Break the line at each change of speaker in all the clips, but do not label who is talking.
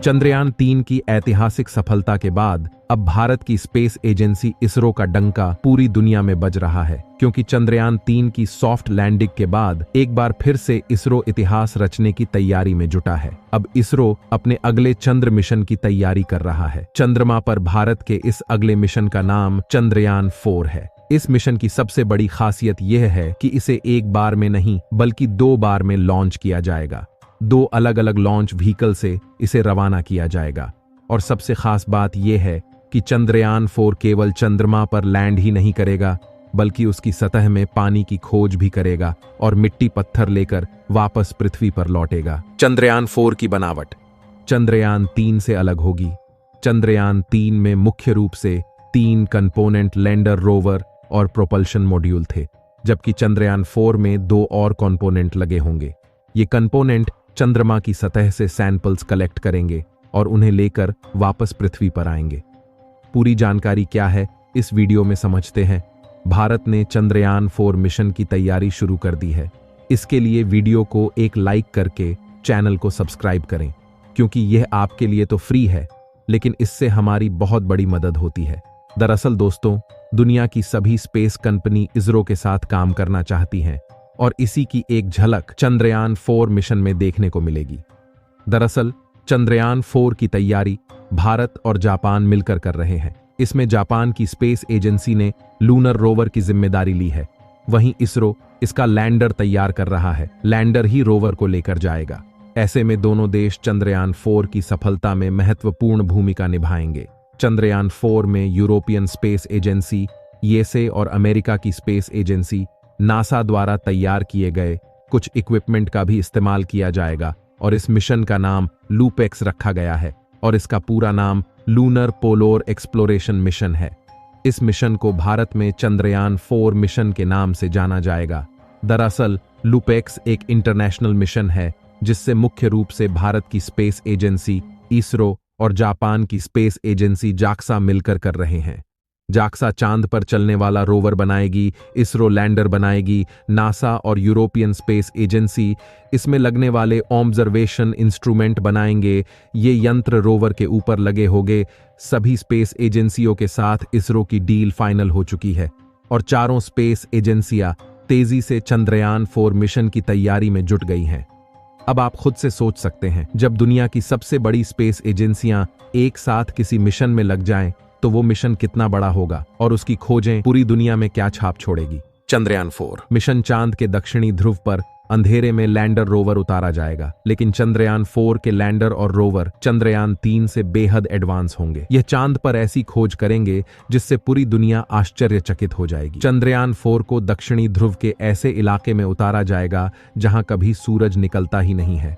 चंद्रयान-3 की ऐतिहासिक सफलता के बाद अब भारत की स्पेस एजेंसी इसरो का डंका पूरी दुनिया में बज रहा है, क्योंकि चंद्रयान-3 की सॉफ्ट लैंडिंग के बाद एक बार फिर से इसरो इतिहास रचने की तैयारी में जुटा है। अब इसरो अपने अगले चंद्र मिशन की तैयारी कर रहा है। चंद्रमा पर भारत के इस अगले मिशन का नाम चंद्रयान-4 है। इस मिशन की सबसे बड़ी खासियत यह है कि इसे एक बार में नहीं बल्कि 2 बार में लॉन्च किया जाएगा। 2 अलग अलग लॉन्च व्हीकल से इसे रवाना किया जाएगा। और सबसे खास बात यह है कि चंद्रयान-4 केवल चंद्रमा पर लैंड ही नहीं करेगा, बल्कि उसकी सतह में पानी की खोज भी करेगा और मिट्टी पत्थर लेकर वापस पृथ्वी पर लौटेगा। चंद्रयान-4 की बनावट चंद्रयान-3 से अलग होगी। चंद्रयान-3 में मुख्य रूप से 3 कंपोनेंट लैंडर, रोवर और प्रोपल्शन मॉड्यूल थे, जबकि चंद्रयान-4 में 2 और कंपोनेंट लगे होंगे। ये कंपोनेंट चंद्रमा की सतह से सैंपल्स कलेक्ट करेंगे और उन्हें लेकर वापस पृथ्वी पर आएंगे। पूरी जानकारी क्या है, इस वीडियो में समझते हैं। भारत ने चंद्रयान-4 मिशन की तैयारी शुरू कर दी है। इसके लिए वीडियो को एक लाइक करके चैनल को सब्सक्राइब करें, क्योंकि यह आपके लिए तो फ्री है, लेकिन इससे हमारी बहुत बड़ी मदद होती है। दरअसल दोस्तों, दुनिया की सभी स्पेस कंपनी इसरो के साथ काम करना चाहती हैं और इसी की एक झलक चंद्रयान-4 मिशन में देखने को मिलेगी। दरअसल चंद्रयान-4 की तैयारी भारत और जापान मिलकर कर रहे हैं। इसमें जापान की स्पेस एजेंसी ने लूनर रोवर की जिम्मेदारी ली है, वहीं इसरो इसका लैंडर तैयार कर रहा है। लैंडर ही रोवर को लेकर जाएगा। ऐसे में दोनों देश चंद्रयान-4 की सफलता में महत्वपूर्ण भूमिका निभाएंगे। चंद्रयान-4 में यूरोपियन स्पेस एजेंसी ईएसए और अमेरिका की स्पेस एजेंसी नासा द्वारा तैयार किए गए कुछ इक्विपमेंट का भी इस्तेमाल किया जाएगा और इस मिशन का नाम लूपेक्स रखा गया है और इसका पूरा नाम लूनर पोलर एक्सप्लोरेशन मिशन है। इस मिशन को भारत में चंद्रयान-4 मिशन के नाम से जाना जाएगा। दरअसल लूपेक्स एक इंटरनेशनल मिशन है, जिससे मुख्य रूप से भारत की स्पेस एजेंसी इसरो और जापान की स्पेस एजेंसी जाक्सा मिलकर कर रहे हैं। जाक्सा चांद पर चलने वाला रोवर बनाएगी, इसरो लैंडर बनाएगी, नासा और यूरोपियन स्पेस एजेंसी इसमें लगने वाले ऑब्जर्वेशन इंस्ट्रूमेंट बनाएंगे। ये यंत्र रोवर के ऊपर लगे होंगे। सभी स्पेस एजेंसियों के साथ इसरो की डील फाइनल हो चुकी है और चारों स्पेस एजेंसियां तेजी से चंद्रयान-4 मिशन की तैयारी में जुट गई हैं। अब आप खुद से सोच सकते हैं, जब दुनिया की सबसे बड़ी स्पेस एजेंसियां एक साथ किसी मिशन में लग जाएं, तो वो मिशन कितना बड़ा होगा और उसकी खोजें पूरी दुनिया में क्या छाप छोड़ेगी। चंद्रयान-4 मिशन चांद के दक्षिणी ध्रुव पर अंधेरे में लैंडर रोवर उतारा जाएगा, लेकिन चंद्रयान-4 के लैंडर और रोवर चंद्रयान-3 से बेहद एडवांस होंगे। यह चांद पर ऐसी खोज करेंगे जिससे पूरी दुनिया आश्चर्यचकित हो जाएगी। चंद्रयान-4 को दक्षिणी ध्रुव के ऐसे इलाके में उतारा जाएगा जहां कभी सूरज निकलता ही नहीं है,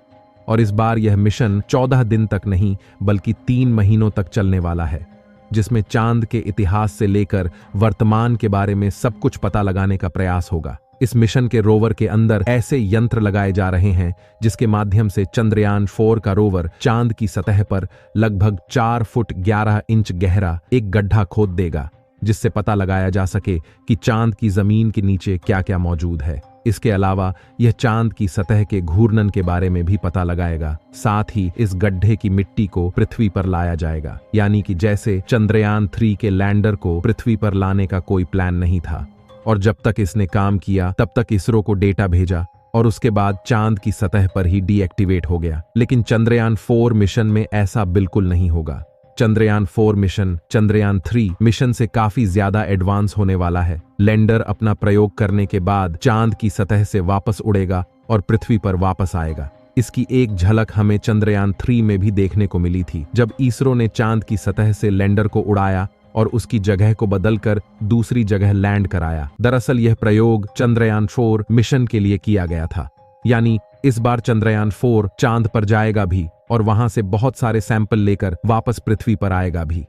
और इस बार यह मिशन 14 दिन तक नहीं बल्कि 3 महीनों तक चलने वाला है, जिसमें चांद के इतिहास से लेकर वर्तमान के बारे में सब कुछ पता लगाने का प्रयास होगा। इस मिशन के रोवर के अंदर ऐसे यंत्र लगाए जा रहे हैं जिसके माध्यम से चंद्रयान-4 का रोवर चांद की सतह पर लगभग 4 फुट 11 इंच गहरा एक गड्ढा खोद देगा, जिससे पता लगाया जा सके कि चांद की जमीन के नीचे क्या क्या मौजूद है। इसके अलावा यह चांद की सतह के घूर्णन के बारे में भी पता लगाएगा। साथ ही इस गड्ढे की मिट्टी को पृथ्वी पर लाया जाएगा, यानी कि जैसे चंद्रयान-3 के लैंडर को पृथ्वी पर लाने का कोई प्लान नहीं था, और जब तक इसने काम किया तब तक इसरो को डेटा भेजा और उसके बाद चांद की सतह पर ही डीएक्टिवेट हो गया। लेकिन चंद्रयान-4 मिशन में ऐसा बिल्कुल नहीं होगा। चंद्रयान-4 मिशन चंद्रयान-3 मिशन से काफी ज्यादा एडवांस होने वाला है। लैंडर अपना प्रयोग करने के बाद चांद की सतह से वापस उड़ेगा और पृथ्वी पर वापस आएगा। इसकी एक झलक हमें चंद्रयान-3 में भी देखने को मिली थी, जब इसरो ने चांद की सतह से लैंडर को उड़ाया और उसकी जगह को बदलकर दूसरी जगह लैंड कराया। दरअसल यह प्रयोग चंद्रयान-4 मिशन के लिए किया गया था, यानी इस बार चंद्रयान-4 चांद पर जाएगा भी और वहां से बहुत सारे सैंपल लेकर वापस पृथ्वी पर आएगा भी।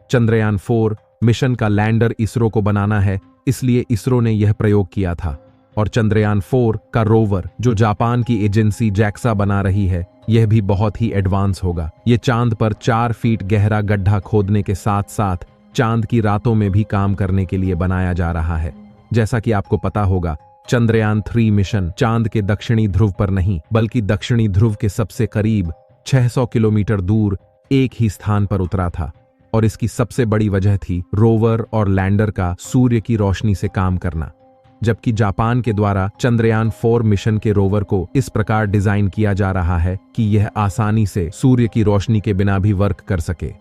चंद्रयान-4 मिशन का लैंडर इसरो को बनाना है, इसलिए इसरो ने यह प्रयोग किया था, और चंद्रयान-4 का रोवर जो जापान की एजेंसी जैक्सा बना रही है, यह भी बहुत ही एडवांस होगा। यह चांद पर 4 फीट गहरा गड्ढा खोदने के साथ साथ चांद की रातों में भी काम करने के लिए बनाया जा रहा है। जैसा कि आपको पता होगा, चंद्रयान-3 मिशन चांद के दक्षिणी ध्रुव पर नहीं बल्कि दक्षिणी ध्रुव के सबसे करीब 600 किलोमीटर दूर एक ही स्थान पर उतरा था और इसकी सबसे बड़ी वजह थी रोवर और लैंडर का सूर्य की रोशनी से काम करना। जबकि जापान के द्वारा चंद्रयान 4 मिशन के रोवर को इस प्रकार डिजाइन किया जा रहा है कि यह आसानी से सूर्य की रोशनी के बिना भी वर्क कर सके।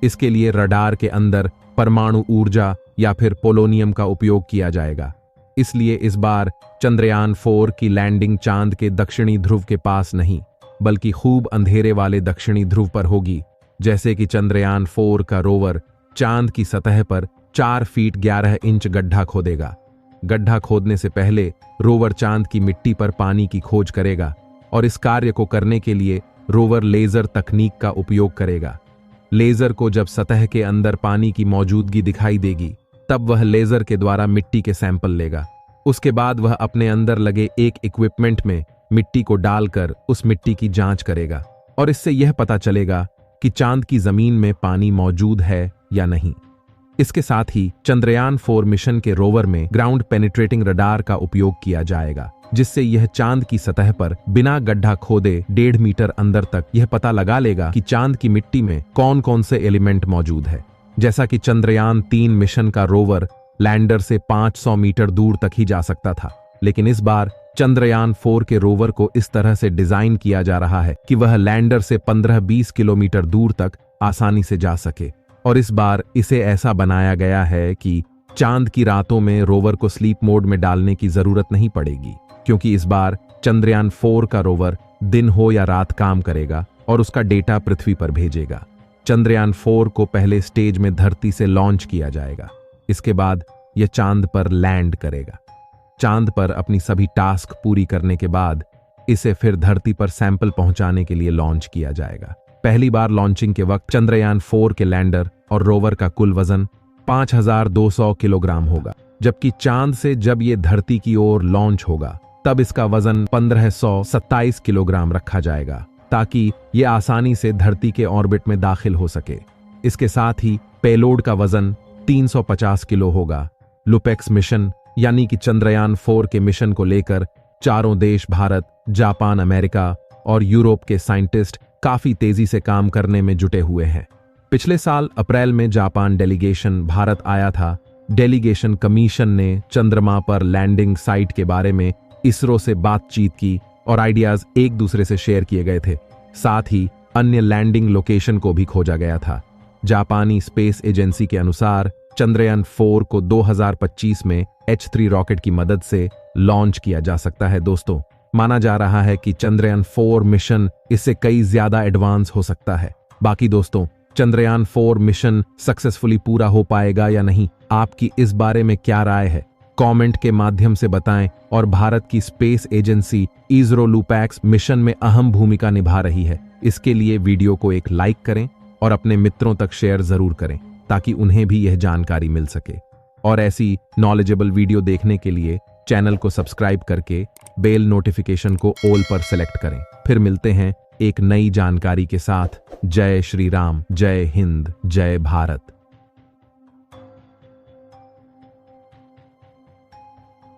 इसके लिए रडार के अंदर परमाणु ऊर्जा या फिर पोलोनियम का उपयोग किया जाएगा। इसलिए इस बार चंद्रयान 4 की लैंडिंग चांद के दक्षिणी ध्रुव के पास नहीं, बल्कि खूब अंधेरे वाले दक्षिणी ध्रुव पर होगी। जैसे कि चंद्रयान 4 का रोवर चांद की सतह पर 4 फीट 11 इंच गड्ढा खोदेगा। गड्ढा खोदने से पहले रोवर चांद की मिट्टी पर पानी की खोज करेगा और इस कार्य को करने के लिए रोवर लेजर तकनीक का उपयोग करेगा। लेजर को जब सतह के अंदर पानी की मौजूदगी दिखाई देगी, तब वह लेजर के द्वारा मिट्टी के सैंपल लेगा। उसके बाद वह अपने अंदर लगे एक इक्विपमेंट में मिट्टी को डालकर उस मिट्टी की जांच करेगा और इससे यह पता चलेगा कि चांद की जमीन में पानी मौजूद है या नहीं। इसके साथ ही चंद्रयान 4 मिशन के रोवर में ग्राउंड पेनिट्रेटिंग रडार का उपयोग किया जाएगा, जिससे यह चांद की सतह पर बिना गड्ढा खोदे 1.5 मीटर अंदर तक यह पता लगा लेगा कि चांद की मिट्टी में कौन कौन से एलिमेंट मौजूद है। जैसा कि चंद्रयान 3 मिशन का रोवर लैंडर से 500 मीटर दूर तक ही जा सकता था, लेकिन इस बार चंद्रयान 4 के रोवर को इस तरह से डिजाइन किया जा रहा है कि वह लैंडर से 15-20 किलोमीटर दूर तक आसानी से जा सके। और इस बार इसे ऐसा बनाया गया है कि चांद की रातों में रोवर को स्लीप मोड में डालने की जरूरत नहीं पड़ेगी, क्योंकि इस बार चंद्रयान 4 का रोवर दिन हो या रात काम करेगा और उसका डेटा पृथ्वी पर भेजेगा। चंद्रयान 4 को पहले स्टेज में धरती से लॉन्च किया जाएगा। इसके बाद यह चांद पर लैंड करेगा। चांद पर अपनी सभी टास्क पूरी करने के बाद इसे फिर धरती पर सैंपल पहुंचाने के लिए लॉन्च किया जाएगा। पहली बार लॉन्चिंग के वक्त चंद्रयान 4 के लैंडर और रोवर का कुल वजन 5200 किलोग्राम होगा, जबकि चांद से जब ये धरती की ओर लॉन्च होगा तब इसका वजन 1527 किलोग्राम रखा जाएगा, ताकि ये आसानी से धरती के ऑर्बिट में दाखिल हो सके। इसके साथ ही पेलोड का वजन 350 किलो होगा। लुपेक्स मिशन यानी कि चंद्रयान 4 के मिशन को लेकर चारों देश भारत, जापान, अमेरिका और यूरोप के साइंटिस्ट काफी तेजी से काम करने में जुटे हुए हैं। पिछले साल अप्रैल में जापान डेलीगेशन भारत आया था। डेलीगेशन कमीशन ने चंद्रमा पर लैंडिंग साइट के बारे में इसरो से बातचीत की और आइडियाज एक दूसरे से शेयर किए गए थे। साथ ही अन्य लैंडिंग लोकेशन को भी खोजा गया था। जापानी स्पेस एजेंसी के अनुसार चंद्रयान 4 को 2025 में H3 रॉकेट की मदद से लॉन्च किया जा सकता है। दोस्तों, माना जा रहा है कि चंद्रयान 4 मिशन इससे कई ज्यादा एडवांस हो सकता है। बाकी दोस्तों, चंद्रयान 4 मिशन सक्सेसफुली पूरा हो पाएगा या नहीं, आपकी इस बारे में क्या राय है? कमेंट के माध्यम से बताएं। और भारत की स्पेस एजेंसी इसरो लुपैक्स मिशन में अहम भूमिका निभा रही है। इसके लिए वीडियो को एक लाइक करें और अपने मित्रों तक शेयर जरूर करें, ताकि उन्हें भी यह जानकारी मिल सके। और ऐसी नॉलेजेबल वीडियो देखने के लिए चैनल को सब्सक्राइब करके बेल नोटिफिकेशन को ऑल पर सेलेक्ट करें। फिर मिलते हैं एक नई जानकारी के साथ। जय श्री राम, जय हिंद, जय भारत।